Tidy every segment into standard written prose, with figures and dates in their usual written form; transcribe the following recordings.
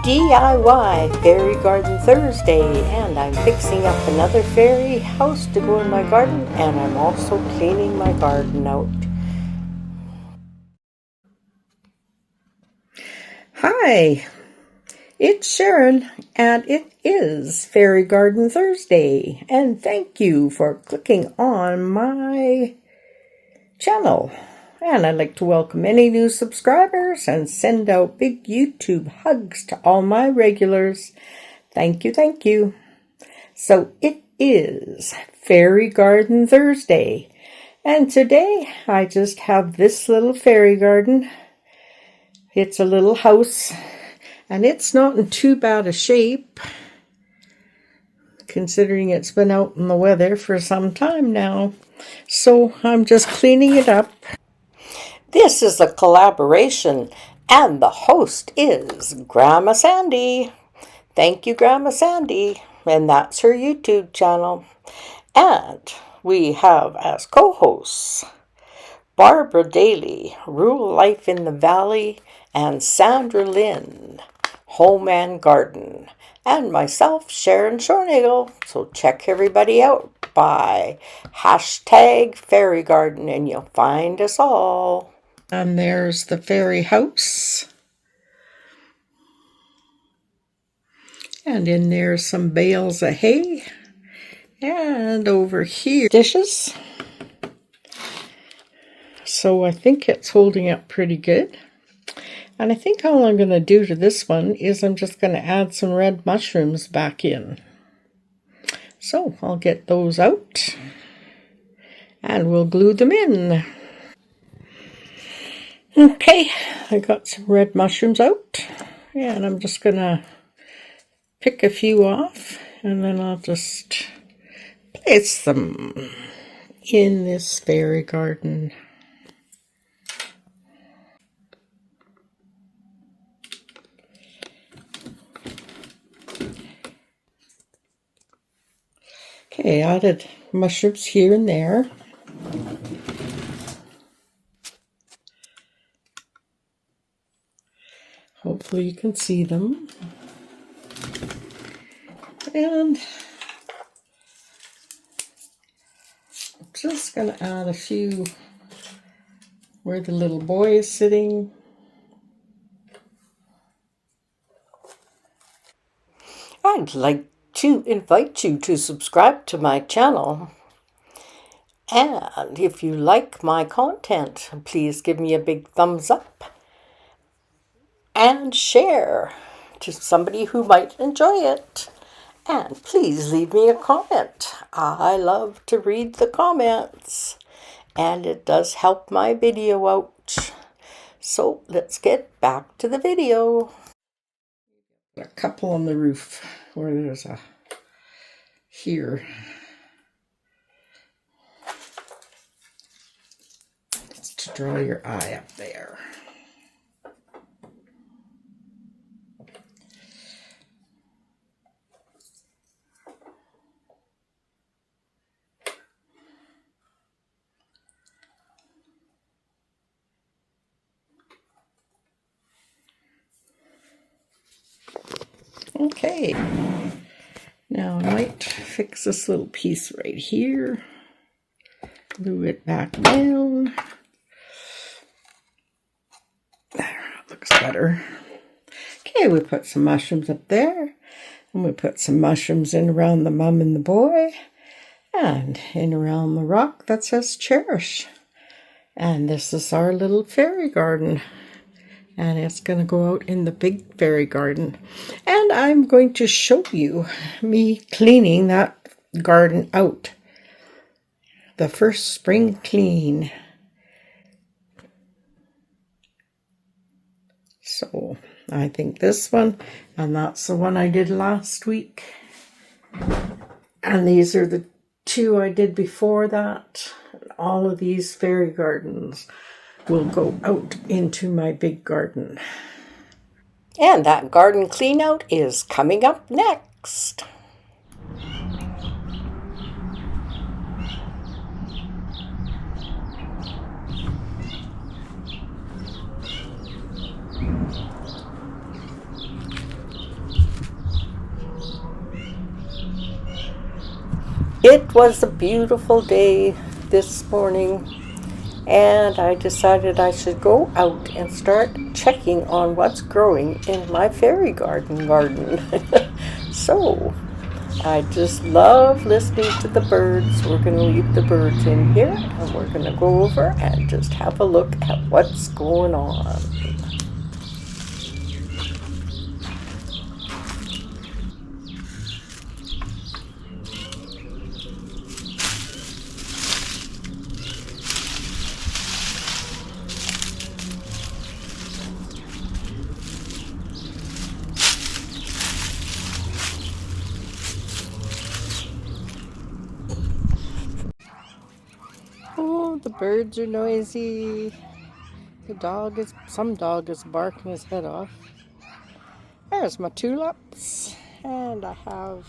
DIY Fairy Garden Thursday, and I'm fixing up another fairy house to go in my garden, and I'm also cleaning my garden out. Hi, it's Sharon, and it is Fairy Garden Thursday, and thank you for clicking on my channel. And I'd like to welcome any new subscribers and send out big YouTube hugs to all my regulars. Thank you, thank you. So it is Fairy Garden Thursday, and today I just have this little fairy garden. It's a little house, and it's not in too bad a shape, considering it's been out in the weather for some time now. So I'm just cleaning it up. This is a collaboration, and the host is Grandma Sandy. Thank you, Grandma Sandy, and that's her YouTube channel. And we have as co-hosts Barbara Daly, Rural Life in the Valley, and Sandra Lynn, Home and Garden, and myself, Sharon Shornagel. So check everybody out by hashtag Fairy Garden, and you'll find us all. And there's the fairy house. And in there's some bales of hay. And over here, dishes. So I think it's holding up pretty good. And I think all I'm going to do to this one is I'm just going to add some red mushrooms back in. So I'll get those out and we'll glue them in. Okay, I got some red mushrooms out, and I'm just going to pick a few off, and then I'll just place them in this fairy garden. Okay, added mushrooms here and there. Hopefully you can see them. And I'm just going to add a few where the little boy is sitting. I'd like to invite you to subscribe to my channel. And if you like my content, please give me a big thumbs up and share to somebody who might enjoy it. And please leave me a comment. I love to read the comments, and it does help my video out. So let's get back to the video. A couple on the roof where there's a here. Just to draw your eye up there. Okay, now I might fix this little piece right here, glue it back down. There, it looks better. Okay, we put some mushrooms up there, and we put some mushrooms in around the mum and the boy, and in around the rock that says cherish. And this is our little fairy garden. And it's going to go out in the big fairy garden. And I'm going to show you me cleaning that garden out. The first spring clean. So I think this one, and that's the one I did last week. And these are the two I did before that. All of these fairy gardens will go out into my big garden. And that garden clean out is coming up next. It was a beautiful day this morning, and I decided I should go out and start checking on what's growing in my fairy garden. So I just love listening to the birds. We're going to leave the birds in here, and we're going to go over and just have a look at what's going on. Oh, the birds are noisy. Some dog is barking his head off. There's my tulips, and I have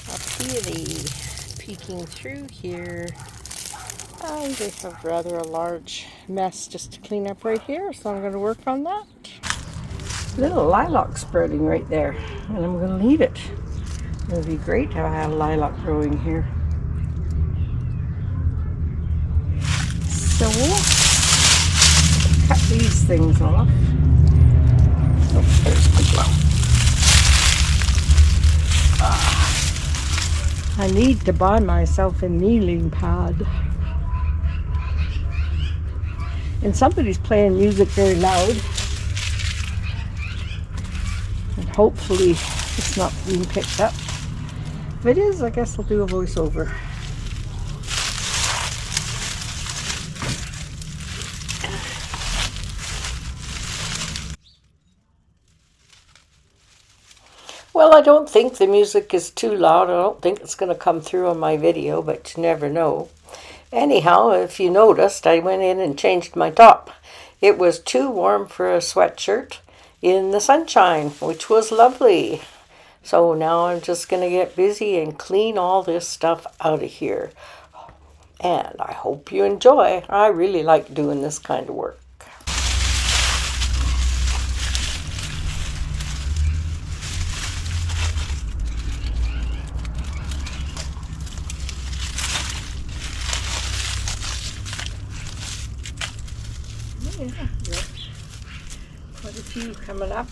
a peony peeking through here. And they have rather a large mess just to clean up right here, so I'm going to work on that. Little lilac spreading right there, and I'm going to leave it. It would be great to have lilac growing here. So cut these things off. Oh, there's my glove. I need to buy myself a kneeling pad. And somebody's playing music very loud. And hopefully it's not being picked up. If it is, I guess I'll do a voiceover. Well, I don't think the music is too loud. I don't think it's going to come through on my video, but you never know. Anyhow, if you noticed, I went in and changed my top. It was too warm for a sweatshirt in the sunshine, which was lovely. So now I'm just going to get busy and clean all this stuff out of here. And I hope you enjoy. I really like doing this kind of work. Yeah, quite a few coming up.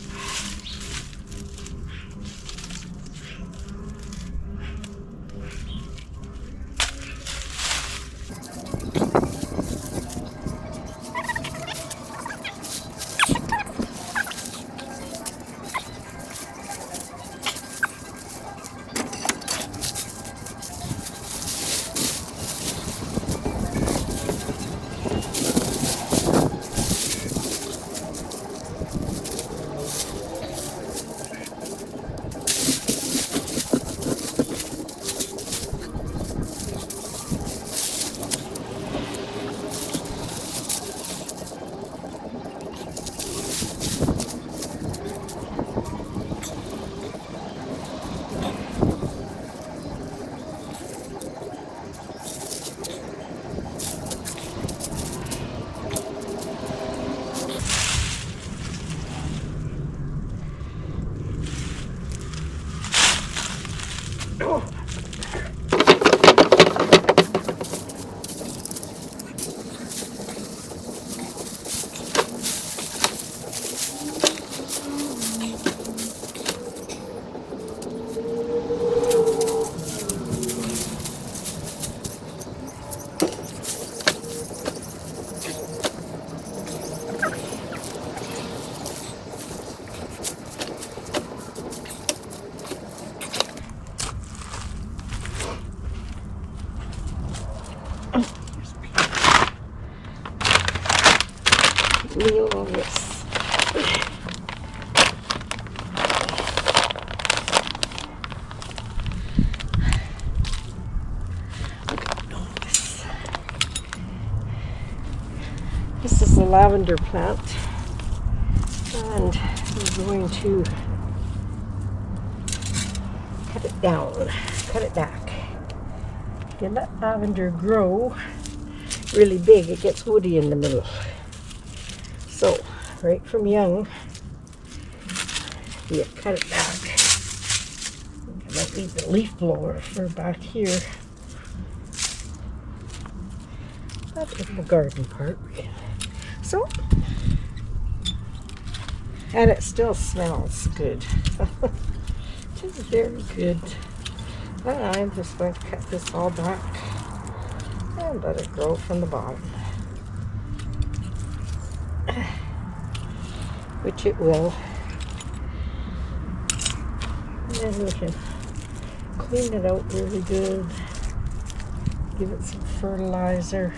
Wheel on this. This is the lavender plant, and we're going to cut it down, cut it back. You let lavender grow really big, it gets woody in the middle. So, right from young, you cut it back. I'm might need the leaf blower for back here. That is the garden part. So, and it still smells good. It is very good. And I'm just going to cut this all back and let it grow from the bottom. Which it will. And then we can clean it out really good. Give it some fertilizer.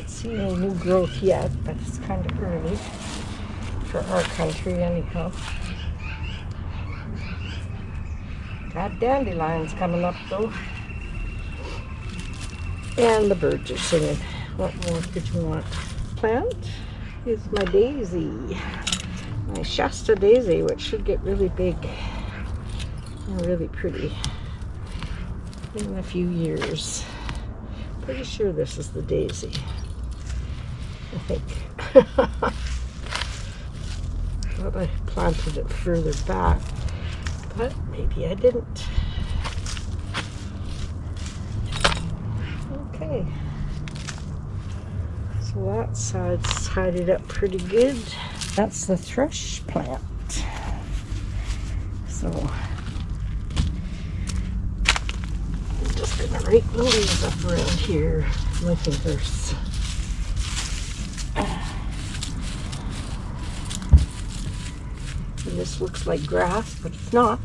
See no new growth yet, but it's kind of early for our country anyhow. Got dandelions coming up though. And the birds are singing. What more did you want? Plant is my daisy. My Shasta daisy, which should get really big and really pretty in a few years. Pretty sure this is the daisy. I think. Thought I planted it further back, but maybe I didn't. Okay. So that side's tidied up pretty good. That's the thrush plant. So I'm just gonna rake the leaves up around here with my fingers. And this looks like grass, but it's not.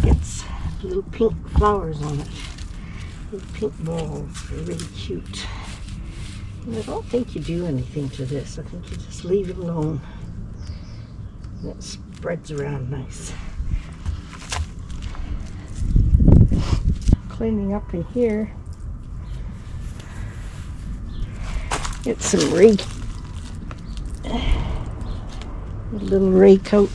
It's little pink flowers on it. Little pink balls. They're really cute. And I don't think you do anything to this. I think you just leave it alone. And it spreads around nice. Cleaning up in here. Get some rake. A little rake out.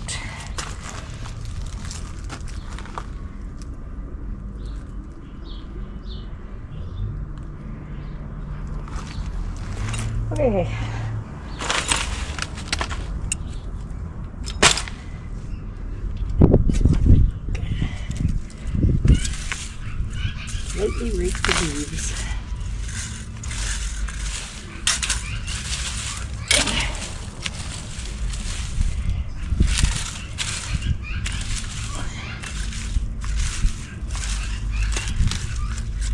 Okay. Lightly rake the leaves.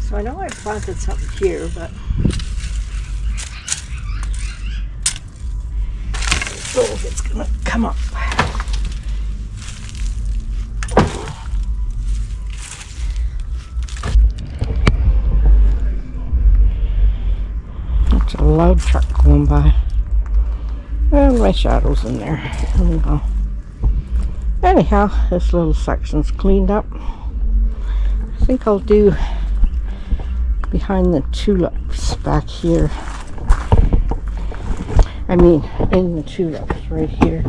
So I know I planted something here, but I don't know if it's gonna come up. That's a loud truck going by. And my shadow's in there. Anyhow, this little section's cleaned up. I think I'll do behind the tulips back here. I mean, in the tulips right here.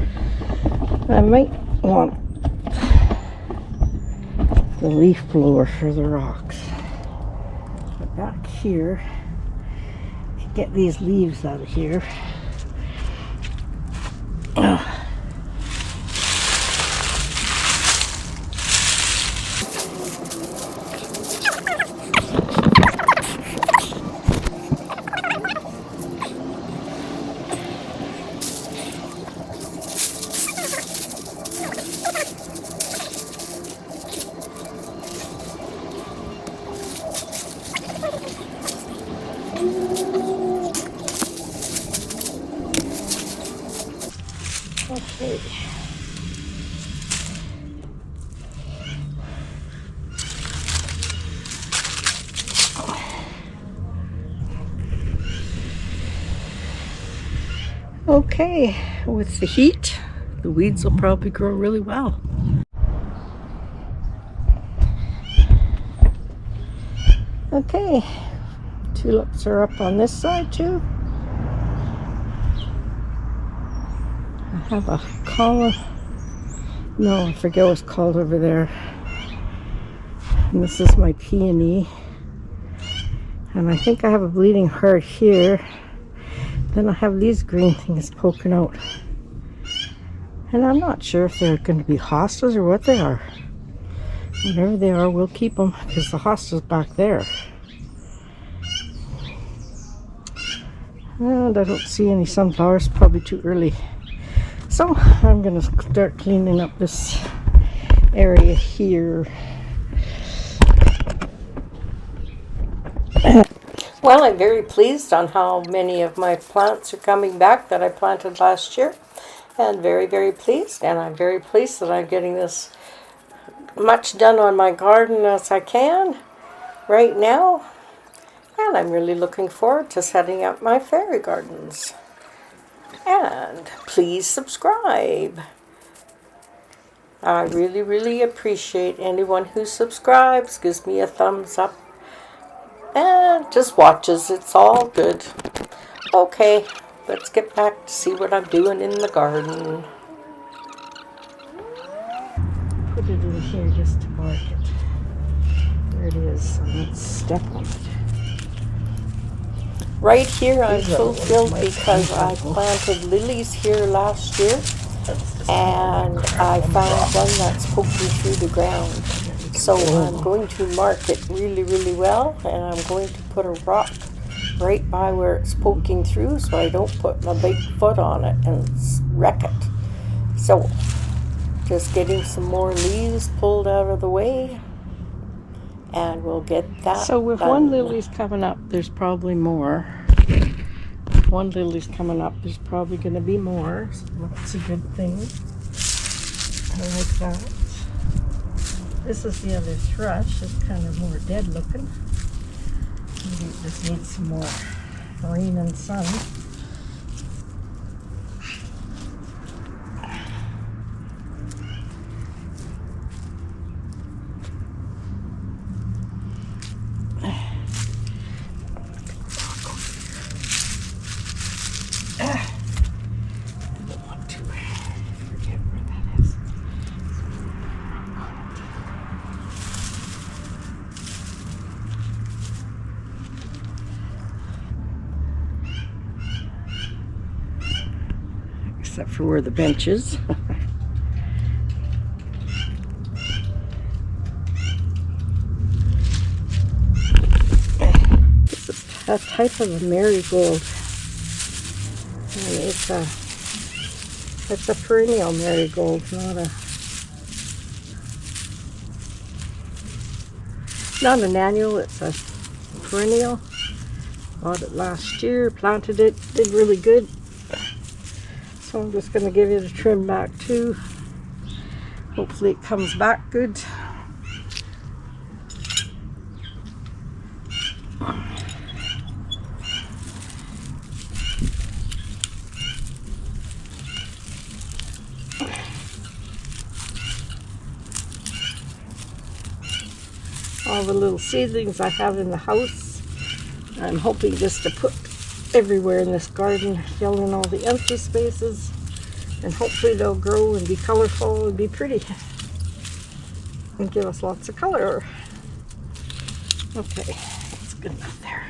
I might want the leaf blower for the rocks. But back here, to get these leaves out of here. Okay. Okay, with the heat, the weeds will probably grow really well. Okay, tulips are up on this side too. I have a collar. No, I forget what it's called over there. And this is my peony. And I think I have a bleeding heart here. Then I have these green things poking out. And I'm not sure if they're going to be hostas or what they are. Whatever they are, we'll keep them because the hosta's back there. And I don't see any sunflowers, probably too early. So I'm going to start cleaning up this area here. Well, I'm very pleased on how many of my plants are coming back that I planted last year. And very, very pleased. And I'm very pleased that I'm getting this much done on my garden as I can right now. And I'm really looking forward to setting up my fairy gardens. And please subscribe. I really, really appreciate anyone who subscribes, gives me a thumbs up, and just watches. It's all good. Okay, let's get back to see what I'm doing in the garden. Put it in here just to mark it. There it is. So let's step on it. Right here I'm fulfilled because I planted lilies here last year. And I found one that's poking through the ground. So I'm going to mark it really, really well, and I'm going to put a rock right by where it's poking through so I don't put my big foot on it and wreck it. So just getting some more leaves pulled out of the way, and we'll get that So with done. one lily's coming up, there's probably more. One lily's coming up, there's probably going to be more. So that's a good thing. I like that. This is the other thrush. It's kind of more dead looking. Maybe it just needs some more rain and sun. Except for where the bench is. This is a type of a marigold. And it's a perennial marigold, not an annual, it's a perennial. Bought it last year, planted it, did really good. So I'm just going to give it a trim back too. Hopefully it comes back good. All the little seedlings I have in the house, I'm hoping just to put everywhere in this garden, fill in all the empty spaces, and hopefully they'll grow and be colorful and be pretty and give us lots of color. Okay, that's good enough there.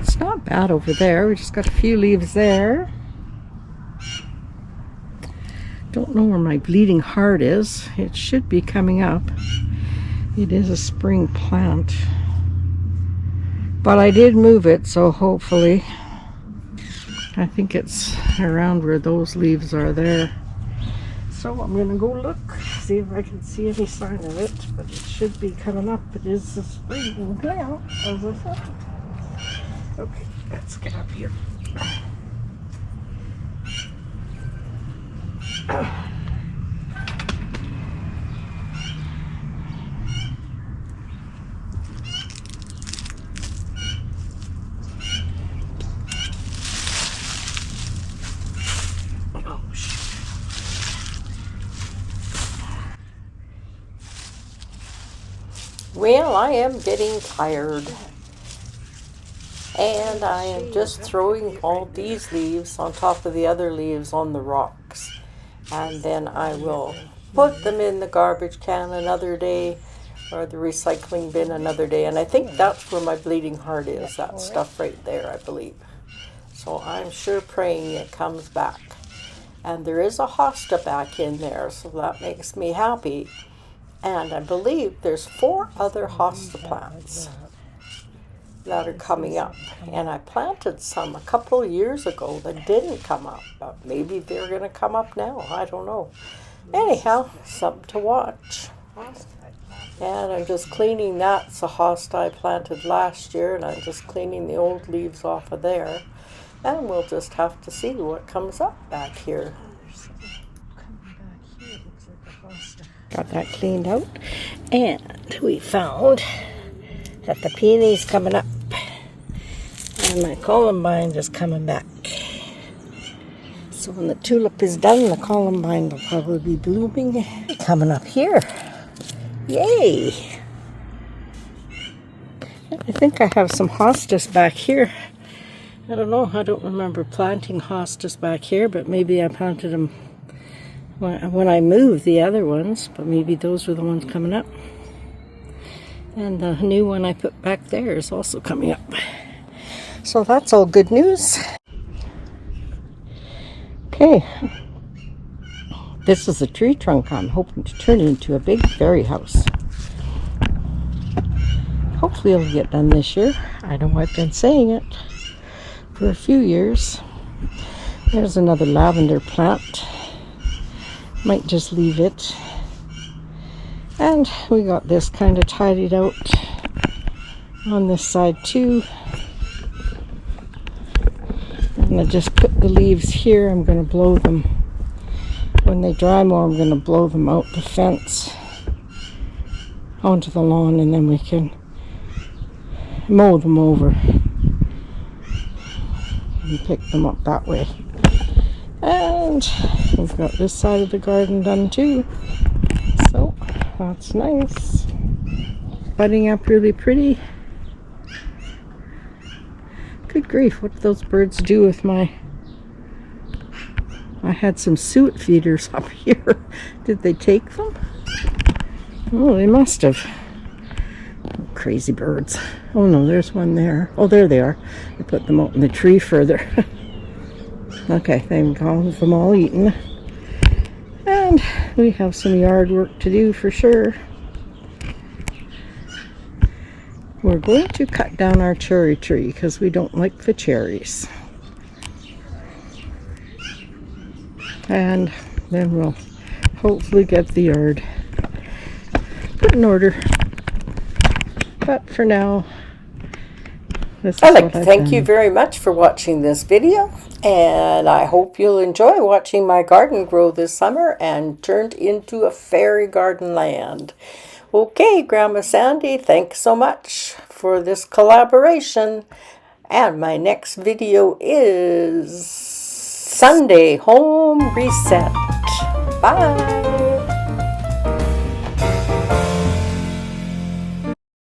It's not bad over there. We just got a few leaves there. Don't know where my bleeding heart is. It should be coming up. It is a spring plant. But I did move it, so hopefully. I think it's around where those leaves are there. So I'm going to go look, see if I can see any sign of it. But it should be coming up. It is a spring plant, as I said. Okay, let's get up here. Well, I am getting tired. And I am just throwing all these leaves on top of the other leaves on the rocks. And then I will put them in the garbage can another day or the recycling bin another day. And I think that's where my bleeding heart is, that stuff right there, I believe. So I'm sure praying it comes back. And there is a hosta back in there, so that makes me happy. And I believe there's 4 other hosta plants that are coming up. And I planted some a couple of years ago that didn't come up, but maybe they're going to come up now. I don't know. Anyhow, something to watch. And I'm just cleaning that. It's a hosta I planted last year, and I'm just cleaning the old leaves off of there. And we'll just have to see what comes up back here. Got that cleaned out. And we found that the peony's coming up. And my columbine is coming back. So when the tulip is done, the columbine will probably be blooming. Coming up here. Yay! I think I have some hostas back here. I don't know. I don't remember planting hostas back here, but maybe I planted them when I moved the other ones. But maybe those were the ones coming up. And the new one I put back there is also coming up. So that's all good news. Okay. This is a tree trunk I'm hoping to turn into a big fairy house. Hopefully it'll get done this year. I know I've been saying it for a few years. There's another lavender plant. Might just leave it. And we got this kind of tidied out on this side too. And I just put the leaves here. I'm going to blow them. When they dry more, I'm going to blow them out the fence onto the lawn, and then we can mow them over and pick them up that way. And we've got this side of the garden done too. So that's nice. Budding up really pretty. Good grief, what did those birds do with my... I had some suet feeders up here. Did they take them? Oh, they must have. Crazy birds. Oh no, there's one there. Oh, there they are. I put them out in the tree further. Okay, they've got them all eaten. And we have some yard work to do for sure. We're going to cut down our cherry tree because we don't like the cherries. And then we'll hopefully get the yard put in order. But for now, this is I'd like what to I've thank done. you very much for watching this video, and I hope you'll enjoy watching my garden grow this summer and turned into a fairy garden land. Okay, Grandma Sandy, thanks so much for this collaboration. And my next video is Sunday Home Reset. Bye.